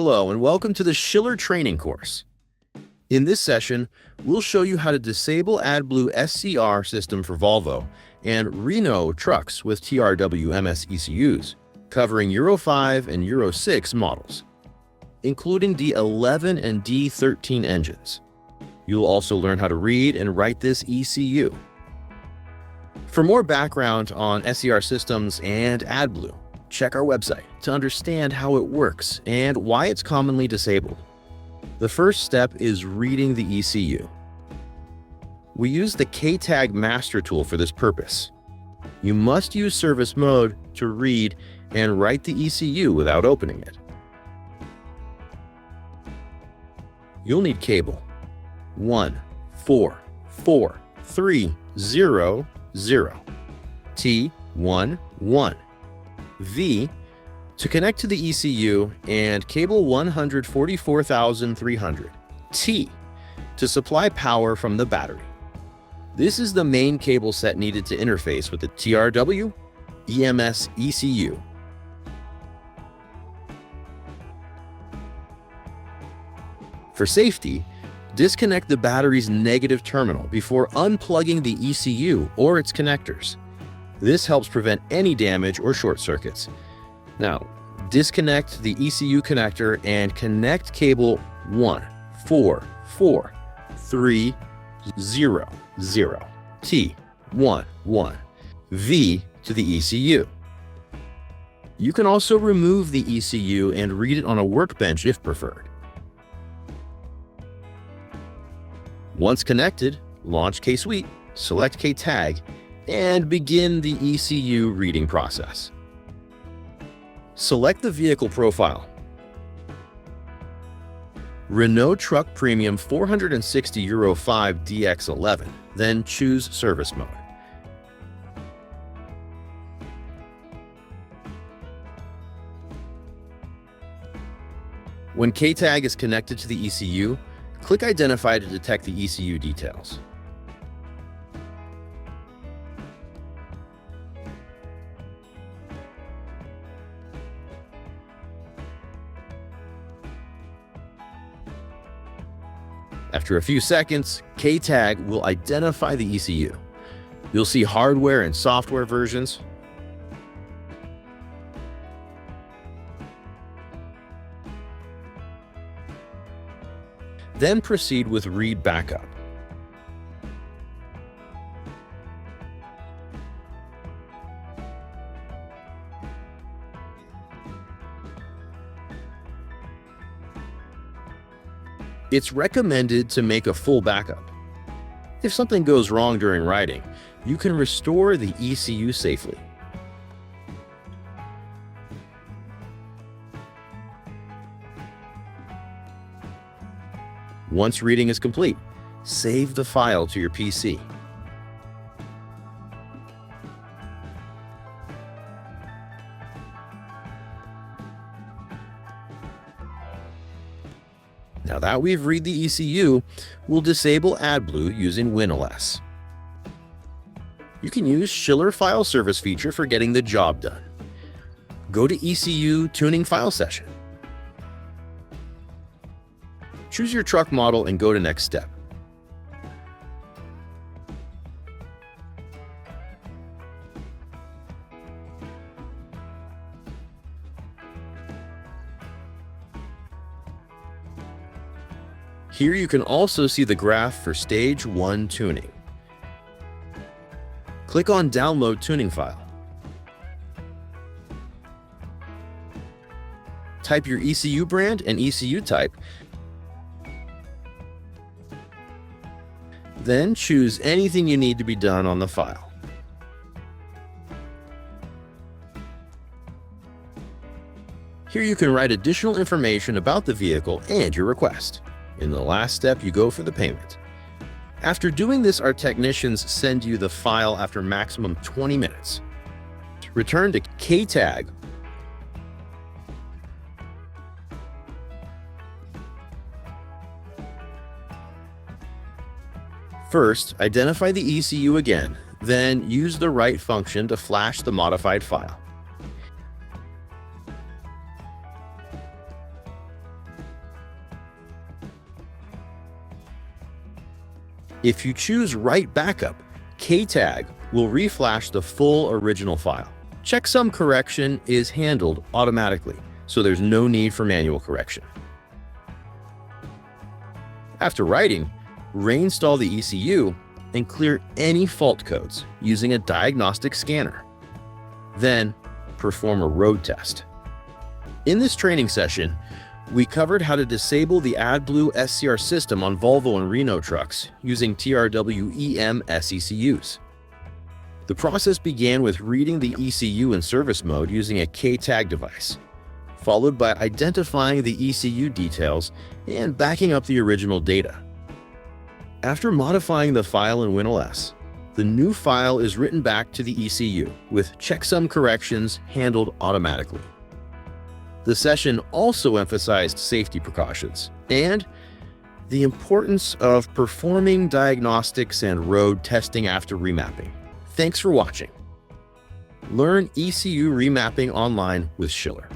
Hello and welcome to the Schiller training course. In this session, we'll show you how to disable AdBlue SCR system for Volvo and Renault trucks with TRW-MS ECUs, covering Euro 5 and Euro 6 models, including D11 and D13 engines. You'll also learn how to read and write this ECU. For more background on SCR systems and AdBlue, check our website to understand how it works and why it's commonly disabled. The first step is reading the ECU. We use the KTag master tool for this purpose. You must use service mode to read and write the ECU without opening it. You'll need cable 14430 T11, V to connect to the ECU, and cable 144,300 T to supply power from the battery. This is the main cable set needed to interface with the TRW-MS ECU. For safety, disconnect the battery's negative terminal before unplugging the ECU or its connectors. This helps prevent any damage or short circuits. Now, disconnect the ECU connector and connect cable 14430 T11 V to the ECU. You can also remove the ECU and read it on a workbench if preferred. Once connected, launch Kess3, select KTag, and begin the ECU reading process. Select the vehicle profile. Renault Truck Premium 460 Euro 5 DX11, then choose service mode. When KTag is connected to the ECU, click Identify to detect the ECU details. After a few seconds, KTag will identify the ECU. You'll see hardware and software versions. Then proceed with Read Backup. It's recommended to make a full backup. If something goes wrong during writing, you can restore the ECU safely. Once reading is complete, save the file to your PC. Now that we've read the ECU, we'll disable AdBlue using WinOS. You can use Schiller File Service feature for getting the job done. Go to ECU Tuning File Session. Choose your truck model and go to Next Step. Here you can also see the graph for Stage 1 tuning. Click on Download Tuning File. Type your ECU brand and ECU type. Then choose anything you need to be done on the file. Here you can write additional information about the vehicle and your request. In the last step, you go for the payment. After doing this, our technicians send you the file after maximum 20 minutes. Return to KTag. First, identify the ECU again, then use the write function to flash the modified file. If you choose Write Backup, KTag will reflash the full original file. Checksum correction is handled automatically, so there's no need for manual correction. After writing, reinstall the ECU and clear any fault codes using a diagnostic scanner. Then, perform a road test. In this training session, we covered how to disable the AdBlue SCR system on Volvo and Renault trucks using TRW EMS ECUs. The process began with reading the ECU in service mode using a KTag device, followed by identifying the ECU details and backing up the original data. After modifying the file in WinOS, the new file is written back to the ECU with checksum corrections handled automatically. The session also emphasized safety precautions and the importance of performing diagnostics and road testing after remapping. Thanks for watching. Learn ECU remapping online with Schiller.